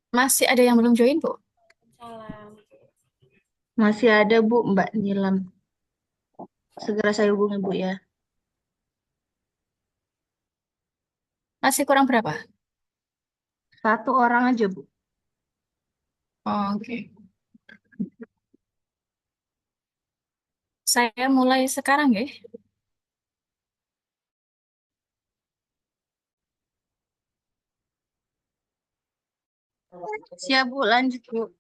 Masih ada yang belum join, Bu? Salam. Masih ada Bu, Mbak Nilam. Segera saya hubungi Bu ya. Masih kurang berapa? Satu orang aja Bu. Oke. Saya mulai sekarang ya. Siap Bu, lanjut Bu.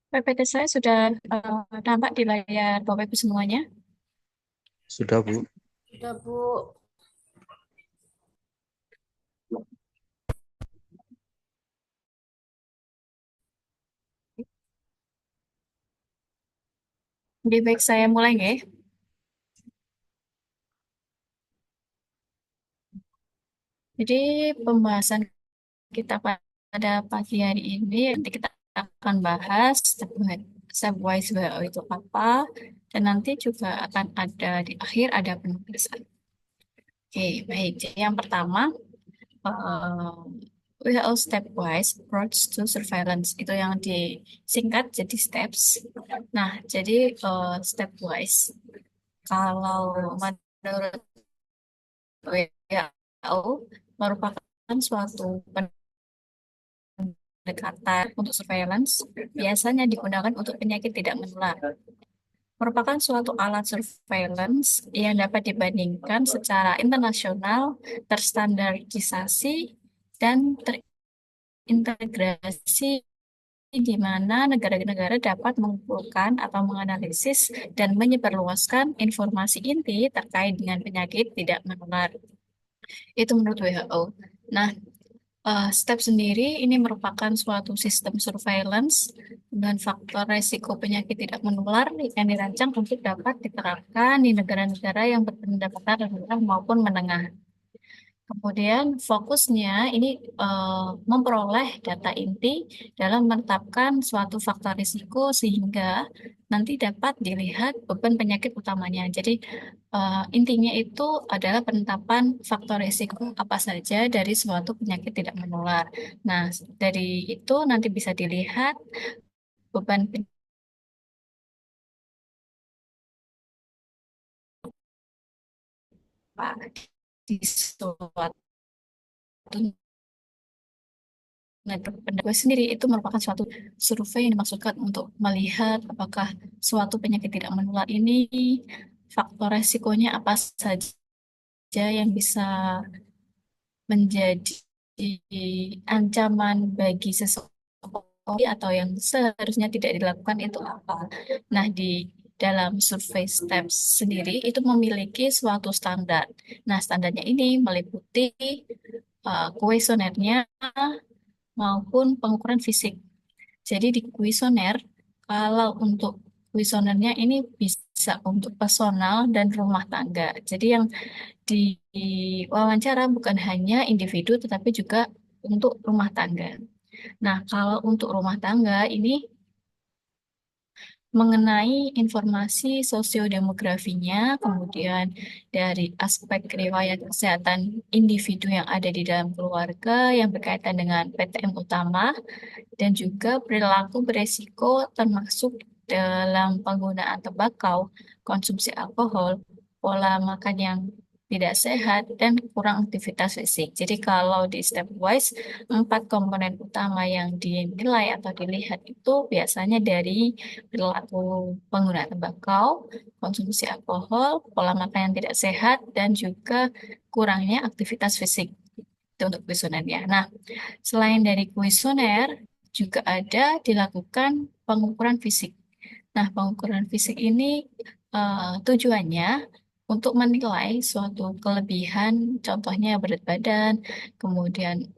PPT saya sudah nampak di layar Bapak Ibu semuanya. Sudah, Bu. Sudah, Bu. Lebih baik saya mulai ya. Jadi pembahasan kita pada pagi hari ini nanti kita akan bahas stepwise WHO itu apa, dan nanti juga akan ada di akhir ada penulisan. Oke, baik. Jadi yang pertama, WHO stepwise approach to surveillance itu yang disingkat jadi steps. Nah, jadi stepwise kalau menurut WHO merupakan suatu pendekatan untuk surveillance biasanya digunakan untuk penyakit tidak menular. Merupakan suatu alat surveillance yang dapat dibandingkan secara internasional, terstandarisasi, dan terintegrasi di mana negara-negara dapat mengumpulkan atau menganalisis dan menyebarluaskan informasi inti terkait dengan penyakit tidak menular. Itu menurut WHO. Nah, step sendiri ini merupakan suatu sistem surveillance dan faktor resiko penyakit tidak menular yang dirancang untuk dapat diterapkan di negara-negara yang berpendapatan rendah maupun menengah. Kemudian fokusnya ini memperoleh data inti dalam menetapkan suatu faktor risiko sehingga nanti dapat dilihat beban penyakit utamanya. Jadi intinya itu adalah penetapan faktor risiko apa saja dari suatu penyakit tidak menular. Nah, dari itu nanti bisa dilihat beban penyakit di suatu pendapat gue sendiri itu merupakan suatu survei yang dimaksudkan untuk melihat apakah suatu penyakit tidak menular ini faktor resikonya apa saja yang bisa menjadi ancaman bagi seseorang atau yang seharusnya tidak dilakukan itu apa. Nah, di dalam survei STEPS sendiri itu memiliki suatu standar. Nah, standarnya ini meliputi kuesionernya maupun pengukuran fisik. Jadi di kuesioner, kalau untuk kuesionernya ini bisa untuk personal dan rumah tangga. Jadi yang diwawancara bukan hanya individu, tetapi juga untuk rumah tangga. Nah, kalau untuk rumah tangga ini mengenai informasi sosiodemografinya, kemudian dari aspek riwayat kesehatan individu yang ada di dalam keluarga yang berkaitan dengan PTM utama, dan juga perilaku beresiko termasuk dalam penggunaan tembakau, konsumsi alkohol, pola makan yang tidak sehat, dan kurang aktivitas fisik. Jadi kalau di stepwise, 4 komponen utama yang dinilai atau dilihat itu biasanya dari perilaku pengguna tembakau, konsumsi alkohol, pola makan yang tidak sehat, dan juga kurangnya aktivitas fisik. Itu untuk kuesionernya. Nah, selain dari kuesioner, juga ada dilakukan pengukuran fisik. Nah, pengukuran fisik ini tujuannya untuk menilai suatu kelebihan, contohnya berat badan, kemudian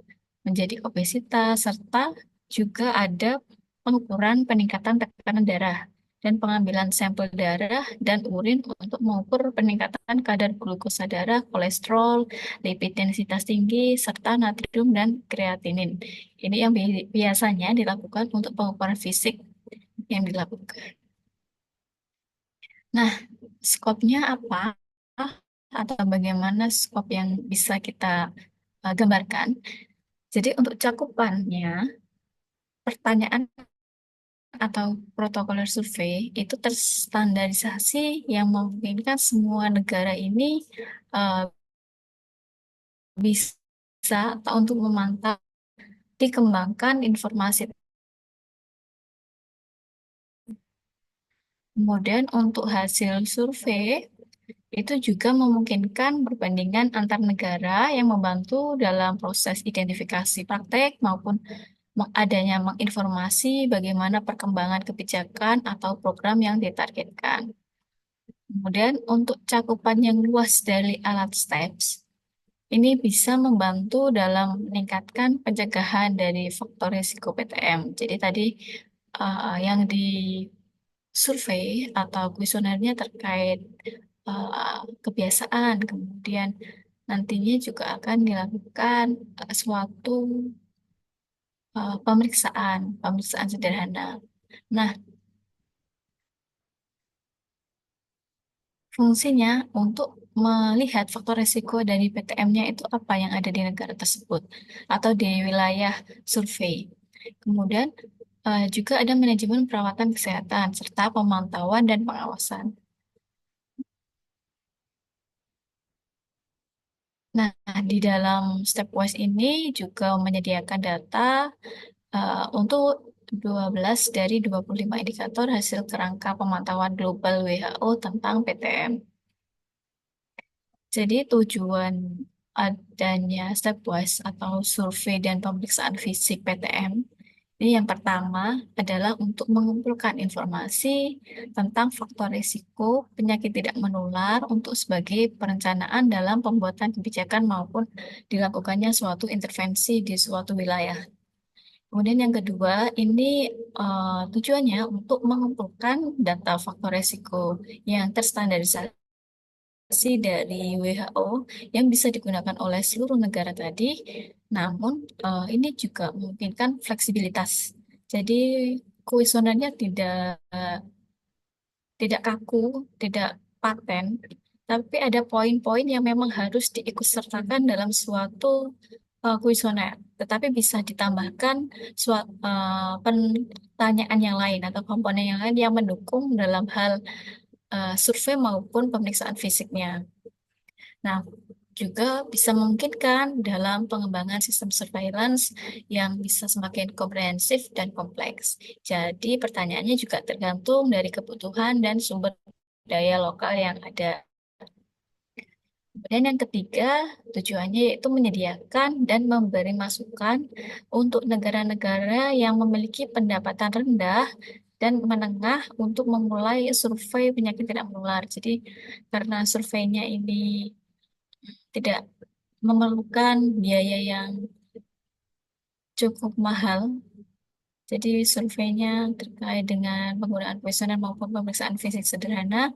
menjadi obesitas, serta juga ada pengukuran peningkatan tekanan darah dan pengambilan sampel darah dan urin untuk mengukur peningkatan kadar glukosa darah, kolesterol, lipid densitas tinggi, serta natrium dan kreatinin. Ini yang biasanya dilakukan untuk pengukuran fisik yang dilakukan. Nah, skopnya apa? Atau bagaimana skop yang bisa kita gambarkan? Jadi untuk cakupannya, pertanyaan atau protokoler survei itu terstandarisasi yang memungkinkan semua negara ini uh, bisa atau untuk memantau dikembangkan informasi. Kemudian untuk hasil survei itu juga memungkinkan perbandingan antar negara yang membantu dalam proses identifikasi praktek maupun adanya menginformasi bagaimana perkembangan kebijakan atau program yang ditargetkan. Kemudian untuk cakupan yang luas dari alat STEPS, ini bisa membantu dalam meningkatkan pencegahan dari faktor risiko PTM. Jadi tadi yang di survei atau kuesionernya terkait kebiasaan, kemudian nantinya juga akan dilakukan suatu pemeriksaan sederhana. Nah, fungsinya untuk melihat faktor risiko dari PTM-nya itu apa yang ada di negara tersebut atau di wilayah survei. Kemudian juga ada manajemen perawatan kesehatan serta pemantauan dan pengawasan. Nah, di dalam stepwise ini juga menyediakan data untuk 12 dari 25 indikator hasil kerangka pemantauan global WHO tentang PTM. Jadi tujuan adanya stepwise atau survei dan pemeriksaan fisik PTM ini yang pertama adalah untuk mengumpulkan informasi tentang faktor risiko penyakit tidak menular untuk sebagai perencanaan dalam pembuatan kebijakan maupun dilakukannya suatu intervensi di suatu wilayah. Kemudian yang kedua, ini tujuannya untuk mengumpulkan data faktor risiko yang terstandarisasi dari WHO yang bisa digunakan oleh seluruh negara tadi, namun ini juga memungkinkan fleksibilitas. Jadi kuesionernya tidak kaku, tidak paten, tapi ada poin-poin yang memang harus diikutsertakan dalam suatu kuesioner, tetapi bisa ditambahkan pertanyaan yang lain atau komponen yang lain yang mendukung dalam hal survei maupun pemeriksaan fisiknya. Nah, juga bisa memungkinkan dalam pengembangan sistem surveillance yang bisa semakin komprehensif dan kompleks. Jadi, pertanyaannya juga tergantung dari kebutuhan dan sumber daya lokal yang ada. Dan yang ketiga, tujuannya yaitu menyediakan dan memberi masukan untuk negara-negara yang memiliki pendapatan rendah dan menengah untuk memulai survei penyakit tidak menular. Jadi, karena surveinya ini tidak memerlukan biaya yang cukup mahal. Jadi surveinya terkait dengan penggunaan kuesioner maupun pemeriksaan fisik sederhana.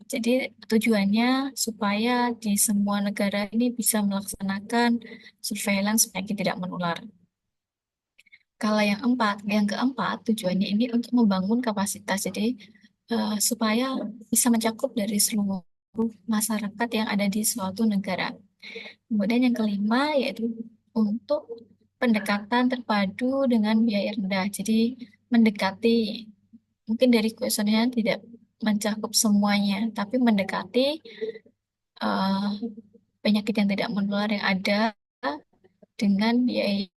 Jadi tujuannya supaya di semua negara ini bisa melaksanakan surveillance penyakit tidak menular. Kalau yang keempat, tujuannya ini untuk membangun kapasitas. Jadi supaya bisa mencakup dari seluruh masyarakat yang ada di suatu negara. Kemudian yang kelima yaitu untuk pendekatan terpadu dengan biaya rendah. Jadi mendekati, mungkin dari kuesionernya tidak mencakup semuanya, tapi mendekati eh, penyakit yang tidak menular yang ada dengan biaya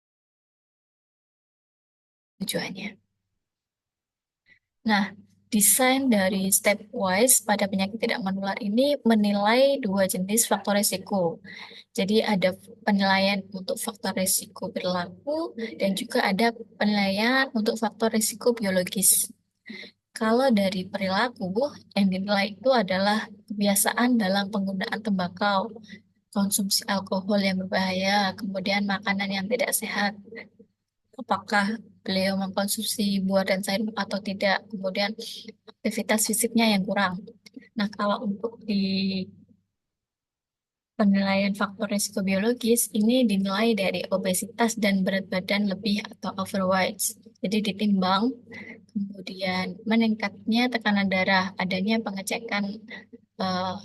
tujuannya. Nah, desain dari stepwise pada penyakit tidak menular ini menilai dua jenis faktor risiko. Jadi ada penilaian untuk faktor risiko berlaku dan juga ada penilaian untuk faktor risiko biologis. Kalau dari perilaku, yang dinilai itu adalah kebiasaan dalam penggunaan tembakau, konsumsi alkohol yang berbahaya, kemudian makanan yang tidak sehat, apakah beliau mengkonsumsi buah dan sayur atau tidak, kemudian aktivitas fisiknya yang kurang. Nah, kalau untuk di penilaian faktor risiko biologis, ini dinilai dari obesitas dan berat badan lebih atau overweight. Jadi ditimbang, kemudian meningkatnya tekanan darah, adanya pengecekan eh,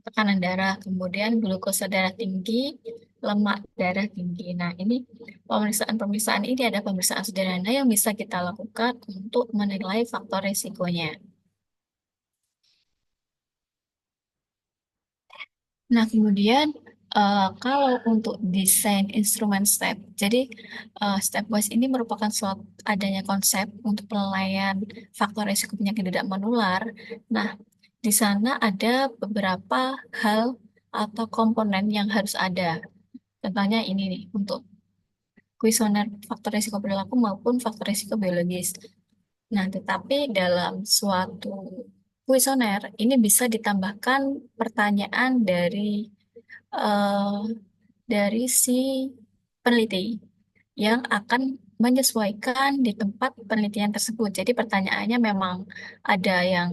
tekanan darah, kemudian glukosa darah tinggi, lemak darah tinggi. Nah, ini pemeriksaan-pemeriksaan ini ada pemeriksaan sederhana yang bisa kita lakukan untuk menilai faktor risikonya. Nah, kemudian kalau untuk desain instrumen STEP, jadi stepwise ini merupakan suatu adanya konsep untuk penilaian faktor risiko penyakit tidak menular. Nah, di sana ada beberapa hal atau komponen yang harus ada. Contohnya ini nih, untuk kuesioner faktor risiko perilaku maupun faktor risiko biologis. Nah, tetapi dalam suatu kuesioner ini bisa ditambahkan pertanyaan eh, dari si peneliti yang akan menyesuaikan di tempat penelitian tersebut. Jadi pertanyaannya memang ada yang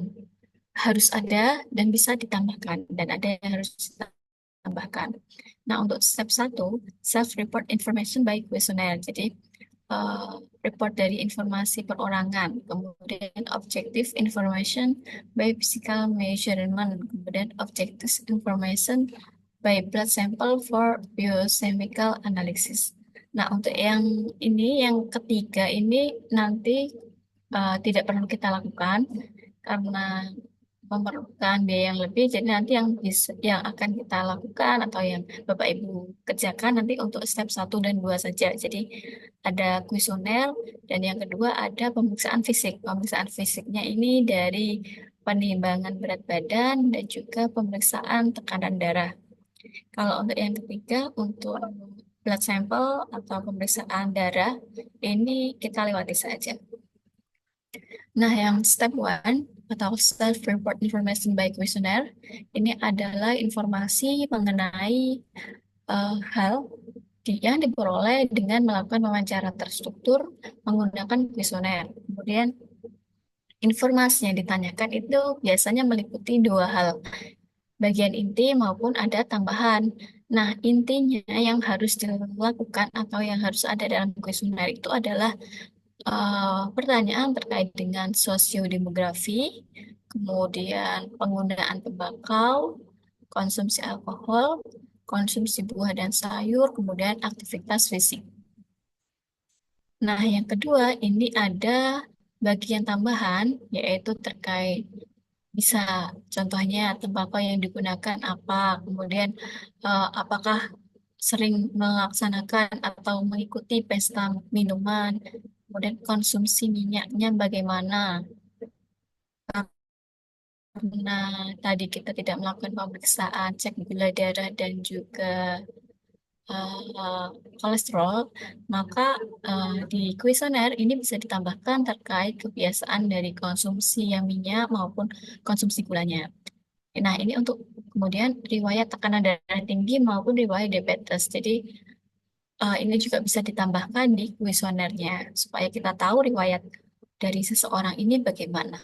harus ada dan bisa ditambahkan dan ada yang harus ditambahkan. Nah, untuk step satu, self-report information by questionnaire. Jadi eh, report dari informasi perorangan, kemudian objective information by physical measurement, kemudian objective information by blood sample for biochemical analysis. Nah, untuk yang ini, yang ketiga ini nanti tidak perlu kita lakukan karena memerlukan biaya yang lebih. Jadi nanti yang akan kita lakukan atau yang Bapak Ibu kerjakan nanti untuk step 1 dan 2 saja. Jadi ada kuesioner dan yang kedua ada pemeriksaan fisik. Pemeriksaan fisiknya ini dari penimbangan berat badan dan juga pemeriksaan tekanan darah. Kalau untuk yang ketiga, untuk blood sample atau pemeriksaan darah, ini kita lewati saja. Nah, yang step one atau self-report information by questionnaire, ini adalah informasi mengenai hal yang diperoleh dengan melakukan wawancara terstruktur menggunakan kuesioner. Kemudian informasi yang ditanyakan itu biasanya meliputi dua hal, bagian inti maupun ada tambahan. Nah, intinya yang harus dilakukan atau yang harus ada dalam kuesioner itu adalah pertanyaan terkait dengan sosiodemografi, kemudian penggunaan tembakau, konsumsi alkohol, konsumsi buah dan sayur, kemudian aktivitas fisik. Nah, yang kedua ini ada bagian tambahan, yaitu terkait bisa contohnya tembakau yang digunakan apa, kemudian apakah sering melaksanakan atau mengikuti pesta minuman, kemudian konsumsi minyaknya bagaimana, karena tadi kita tidak melakukan pemeriksaan cek gula darah dan juga eh, kolesterol, maka di kuesioner ini bisa ditambahkan terkait kebiasaan dari konsumsi yang minyak maupun konsumsi gulanya. Nah, ini untuk kemudian riwayat tekanan darah tinggi maupun riwayat diabetes. Jadi, ini juga bisa ditambahkan di kuesionernya supaya kita tahu riwayat dari seseorang ini bagaimana.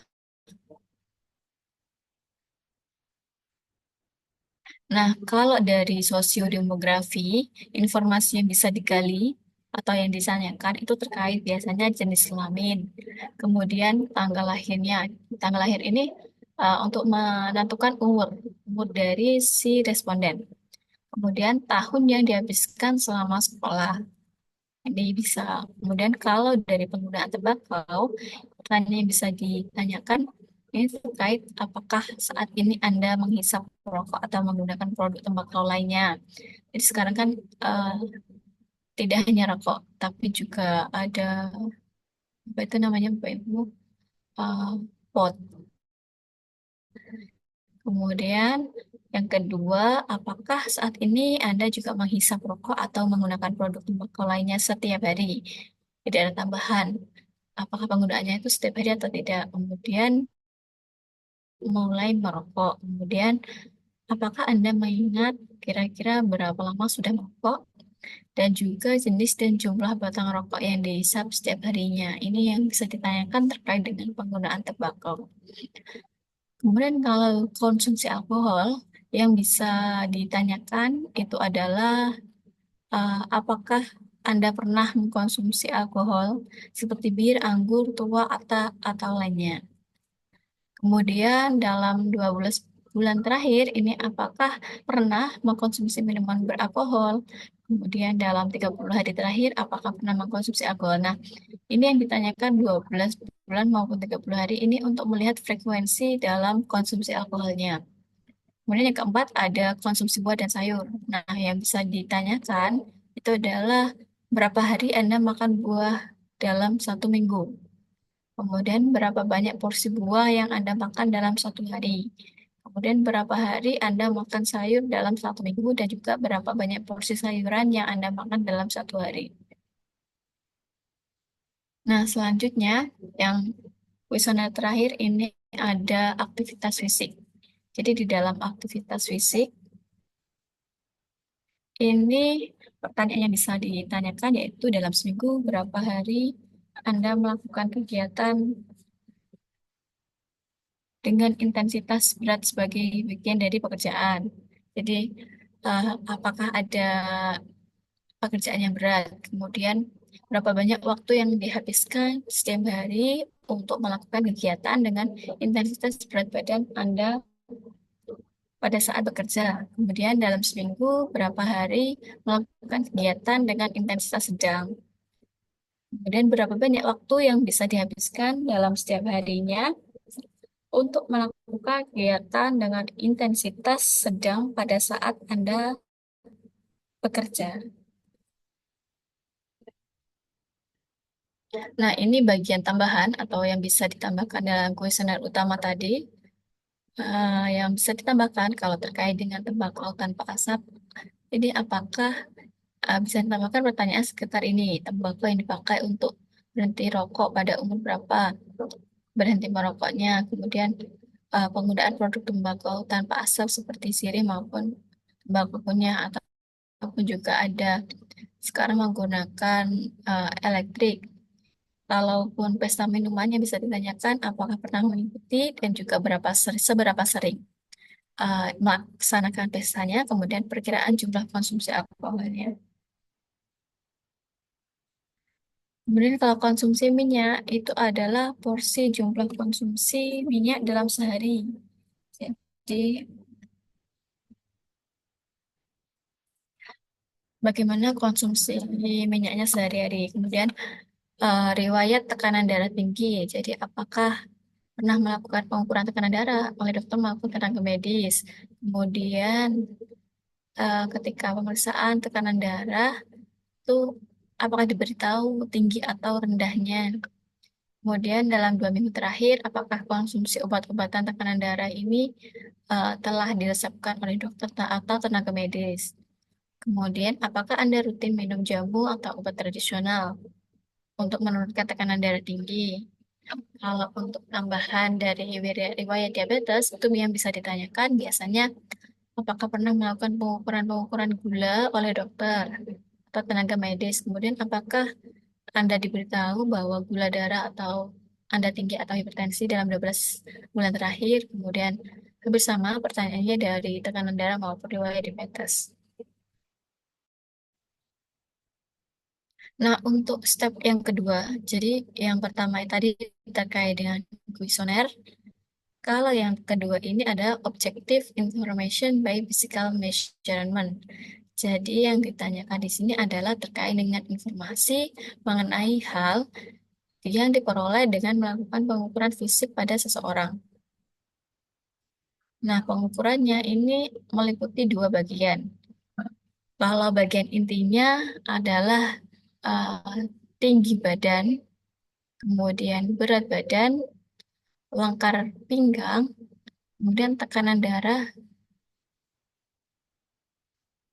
Nah, kalau dari sosiodemografi, informasi yang bisa digali atau yang ditanyakan itu terkait biasanya jenis kelamin, kemudian tanggal lahirnya. Tanggal lahir ini untuk menentukan umur dari si responden. Kemudian tahun yang dihabiskan selama sekolah. Ini bisa. Kemudian kalau dari penggunaan tembakau, pertanyaan yang bisa ditanyakan Ini terkait apakah saat ini Anda menghisap rokok atau menggunakan produk tembakau lainnya. Jadi sekarang kan eh, tidak hanya rokok, tapi juga ada apa itu namanya Bapak Ibu, eh, pot. Kemudian yang kedua, apakah saat ini Anda juga menghisap rokok atau menggunakan produk tembakau lainnya setiap hari? Tidak ada tambahan. Apakah penggunaannya itu setiap hari atau tidak? Kemudian mulai merokok. Kemudian apakah Anda mengingat kira-kira berapa lama sudah merokok? Dan juga jenis dan jumlah batang rokok yang dihisap setiap harinya. Ini yang bisa ditanyakan terkait dengan penggunaan tembakau. Kemudian kalau konsumsi alkohol yang bisa ditanyakan itu adalah apakah Anda pernah mengkonsumsi alkohol seperti bir, anggur, tua, atau lainnya. Kemudian dalam 12 bulan terakhir ini apakah pernah mengkonsumsi minuman beralkohol? Kemudian dalam 30 hari terakhir apakah pernah mengkonsumsi alkohol? Nah, ini yang ditanyakan 12 bulan maupun 30 hari ini untuk melihat frekuensi dalam konsumsi alkoholnya. Kemudian yang keempat ada konsumsi buah dan sayur. Nah, yang bisa ditanyakan itu adalah berapa hari Anda makan buah dalam 1 minggu. Kemudian berapa banyak porsi buah yang Anda makan dalam 1 hari. Kemudian berapa hari Anda makan sayur dalam 1 minggu dan juga berapa banyak porsi sayuran yang Anda makan dalam 1 hari. Nah, selanjutnya yang kuesioner terakhir ini ada aktivitas fisik. Jadi di dalam aktivitas fisik ini pertanyaan yang bisa ditanyakan yaitu dalam seminggu berapa hari Anda melakukan kegiatan dengan intensitas berat sebagai bagian dari pekerjaan. Jadi apakah ada pekerjaan yang berat, kemudian berapa banyak waktu yang dihabiskan setiap hari untuk melakukan kegiatan dengan intensitas berat badan Anda pada saat bekerja. Kemudian dalam seminggu berapa hari melakukan kegiatan dengan intensitas sedang. Kemudian berapa banyak waktu yang bisa dihabiskan dalam setiap harinya untuk melakukan kegiatan dengan intensitas sedang pada saat Anda bekerja. Nah, ini bagian tambahan atau yang bisa ditambahkan dalam kuesioner utama tadi. Yang bisa ditambahkan kalau terkait dengan tembakau tanpa asap, ini apakah bisa ditambahkan pertanyaan sekitar ini, tembakau yang dipakai untuk berhenti rokok pada umur berapa, berhenti merokoknya, kemudian penggunaan produk tembakau tanpa asap seperti sirih maupun tembakau kunyah ataupun juga ada sekarang menggunakan elektrik. Kalaupun pesta minumannya bisa ditanyakan apakah pernah mengikuti dan juga seberapa sering melaksanakan pestanya, kemudian perkiraan jumlah konsumsi alkoholnya. Kemudian kalau konsumsi minyak itu adalah porsi jumlah konsumsi minyak dalam sehari. Jadi bagaimana konsumsi minyaknya sehari-hari. Kemudian riwayat tekanan darah tinggi. Jadi apakah pernah melakukan pengukuran tekanan darah oleh dokter maupun tenaga medis. Kemudian ketika pemeriksaan tekanan darah itu apakah diberitahu tinggi atau rendahnya. Kemudian dalam 2 minggu terakhir, apakah konsumsi obat-obatan tekanan darah ini telah diresepkan oleh dokter atau tenaga medis? Kemudian, apakah Anda rutin minum jamu atau obat tradisional untuk menurunkan tekanan darah tinggi? Kalau untuk tambahan dari riwayat diabetes, itu yang bisa ditanyakan biasanya apakah pernah melakukan pengukuran gula oleh dokter atau tenaga medis? Kemudian apakah Anda diberitahu bahwa gula darah atau Anda tinggi atau hipertensi dalam 12 bulan terakhir? Kemudian hampir sama pertanyaannya dari tekanan darah maupun riwayat diabetes. Nah, untuk step yang kedua, jadi yang pertama tadi terkait dengan kuesioner. Kalau yang kedua ini ada objective information by physical measurement. Jadi yang ditanyakan di sini adalah terkait dengan informasi mengenai hal yang diperoleh dengan melakukan pengukuran fisik pada seseorang. Nah, pengukurannya ini meliputi dua bagian. Kalau bagian intinya adalah eh, tinggi badan, kemudian berat badan, lingkar pinggang, kemudian tekanan darah.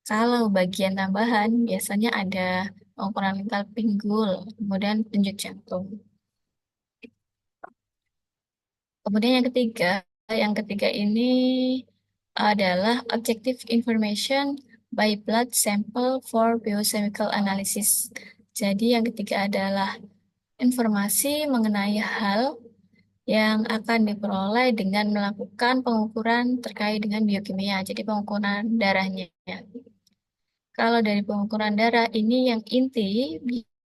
Kalau bagian tambahan biasanya ada pengukuran lingkar pinggul, kemudian denyut jantung. Kemudian yang ketiga ini adalah objective information by blood sample for biochemical analysis. Jadi yang ketiga adalah informasi mengenai hal yang akan diperoleh dengan melakukan pengukuran terkait dengan biokimia. Jadi pengukuran darahnya. Kalau dari pengukuran darah ini yang inti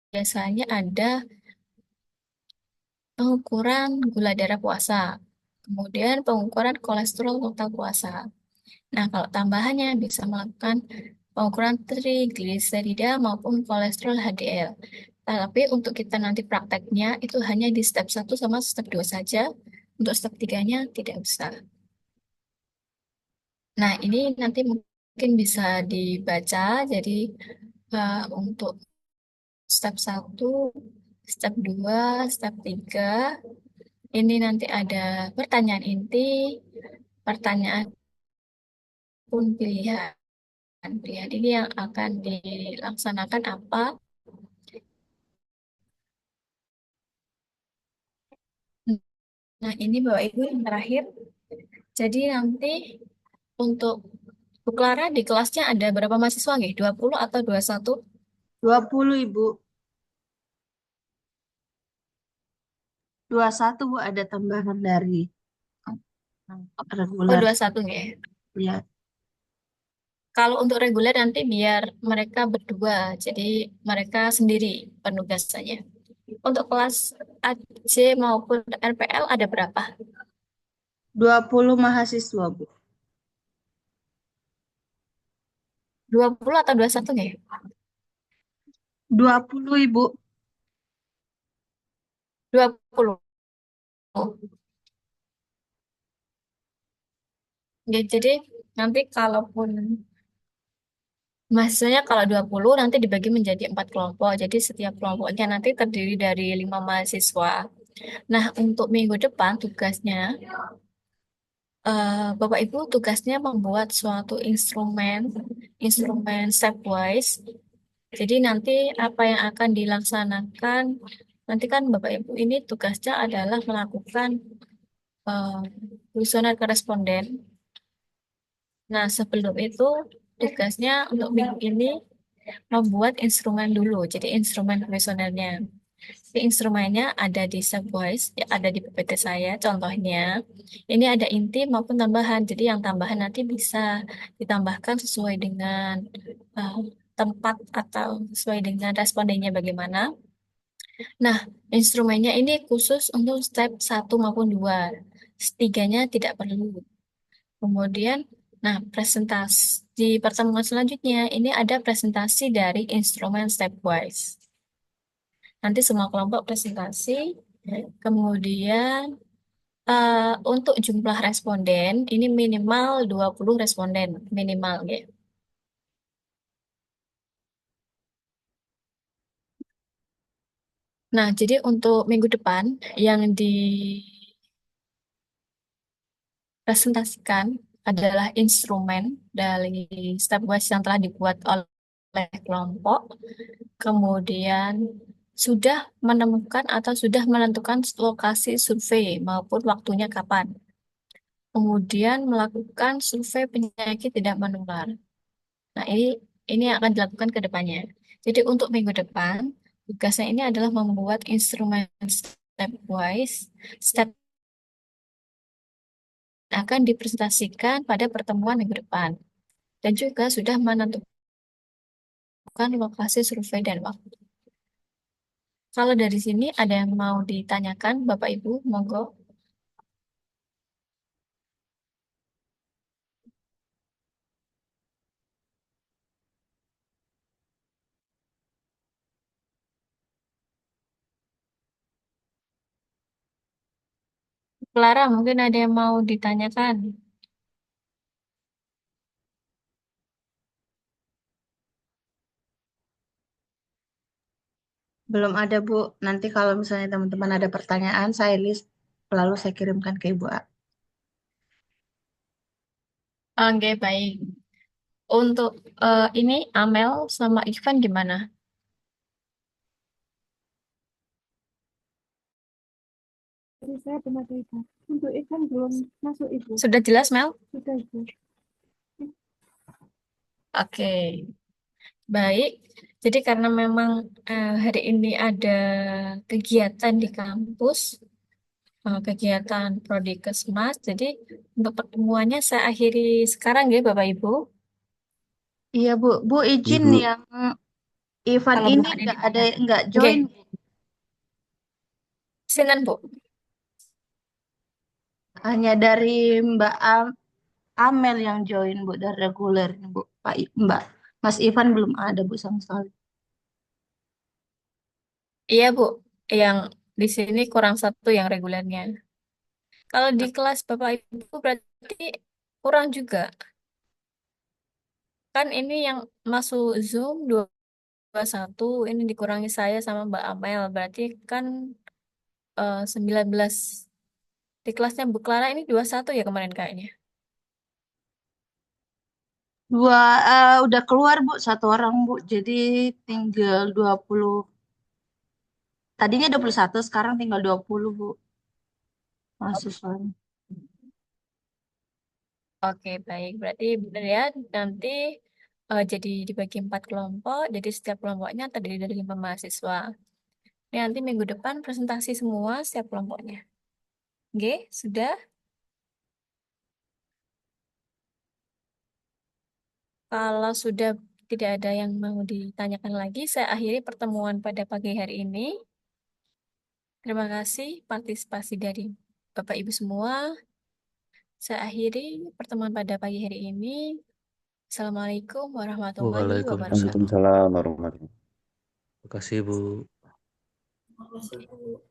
biasanya ada pengukuran gula darah puasa, kemudian pengukuran kolesterol total puasa. Nah, kalau tambahannya bisa melakukan pengukuran trigliserida maupun kolesterol HDL. Tapi untuk kita nanti prakteknya itu hanya di step 1 sama step 2 saja. Untuk step 3-nya tidak usah. Nah, ini nanti mungkin bisa dibaca. Jadi untuk step 1, step 2, step 3 ini nanti ada pertanyaan inti, pertanyaan pun pilihan. Pilihan ini yang akan dilaksanakan apa? Nah, ini Bapak Ibu yang terakhir. Jadi nanti untuk Bu Clara di kelasnya ada berapa mahasiswa nggih? 20 atau 21? 20 Ibu. 21 Bu, ada tambahan dari Oh, reguler. 21 nggih. Ya. Kalau untuk reguler nanti biar mereka berdua, jadi mereka sendiri penugasannya. Untuk kelas AC maupun RPL ada berapa? 20 mahasiswa Bu. 20 atau 21 nggih? 20 Ibu. 20. Ya, jadi nanti kalaupun mahasiswanya kalau 20 nanti dibagi menjadi 4 kelompok. Jadi setiap kelompoknya nanti terdiri dari 5 mahasiswa. Nah, untuk minggu depan tugasnya, Bapak Ibu tugasnya membuat suatu instrumen stepwise. Jadi nanti apa yang akan dilaksanakan, nanti kan Bapak Ibu ini tugasnya adalah melakukan uh, kuesioner koresponden. Nah, sebelum itu tugasnya untuk minggu ini membuat instrumen dulu. Jadi instrumen kuesionernya. Di instrumennya ada di Subvoice, ya, ada di PPT saya. Contohnya, ini ada inti maupun tambahan. Jadi yang tambahan nanti bisa ditambahkan sesuai dengan uh, tempat atau sesuai dengan respondennya bagaimana. Nah, instrumennya ini khusus untuk step 1 maupun 2. Tiganya tidak perlu. Kemudian, nah, presentasi di pertemuan selanjutnya ini ada presentasi dari instrumen stepwise. Nanti semua kelompok presentasi. Kemudian untuk jumlah responden ini minimal 20 responden minimal ya. Nah, jadi untuk minggu depan yang dipresentasikan adalah instrumen dari stepwise yang telah dibuat oleh kelompok. Kemudian sudah menemukan atau sudah menentukan lokasi survei maupun waktunya kapan. Kemudian melakukan survei penyakit tidak menular. Nah, ini yang akan dilakukan ke depannya. Jadi untuk minggu depan, tugasnya ini adalah membuat instrumen stepwise, step akan dipresentasikan pada pertemuan minggu depan. Dan juga sudah menentukan lokasi survei dan waktu. Kalau dari sini ada yang mau ditanyakan, Bapak Ibu, monggo. Clara, mungkin ada yang mau ditanyakan. Belum ada, Bu. Nanti kalau misalnya teman-teman ada pertanyaan, saya list lalu saya kirimkan ke Ibu. Oke, baik. Untuk ini Amel sama Ivan gimana? Jadi saya benar Ibu. Untuk ikan belum masuk Ibu. Sudah jelas, Mel? Sudah Ibu. Oke, baik. Jadi karena memang hari ini ada kegiatan di kampus, kegiatan Prodikesmas, jadi untuk pertemuannya saya akhiri sekarang ya, Bapak Ibu. Iya, Bu. Bu izin Ibu, yang Ivan Kalau ini bukan ini nggak ada ada. nggak Oke, join, Bu. sinan Bu. Hanya dari Mbak Amel yang join, Bu, dari reguler, Bu. Mbak Mas Ivan belum ada, Bu, sama sekali. Iya Bu, yang di sini kurang satu yang regulernya. Kalau di kelas Bapak Ibu berarti kurang juga. Kan ini yang masuk Zoom 21, ini dikurangi saya sama Mbak Amel. Berarti kan 19. Di kelasnya Bu Clara ini 21 ya kemarin kayaknya. Dua udah keluar, Bu, satu orang, Bu. Jadi tinggal 20. Tadinya 21, sekarang tinggal 20, Bu, mahasiswanya. Oke, baik. Berarti benar ya, nanti jadi dibagi 4 kelompok. Jadi setiap kelompoknya terdiri dari 5 mahasiswa. Ini nanti minggu depan presentasi semua setiap kelompoknya. Oke, sudah? Kalau sudah tidak ada yang mau ditanyakan lagi, saya akhiri pertemuan pada pagi hari ini. Terima kasih partisipasi dari Bapak Ibu semua. Saya akhiri pertemuan pada pagi hari ini. Assalamualaikum warahmatullahi wabarakatuh. Waalaikumsalam warahmatullahi wabarakatuh. Terima kasih, Bu. Terima kasih, Bu.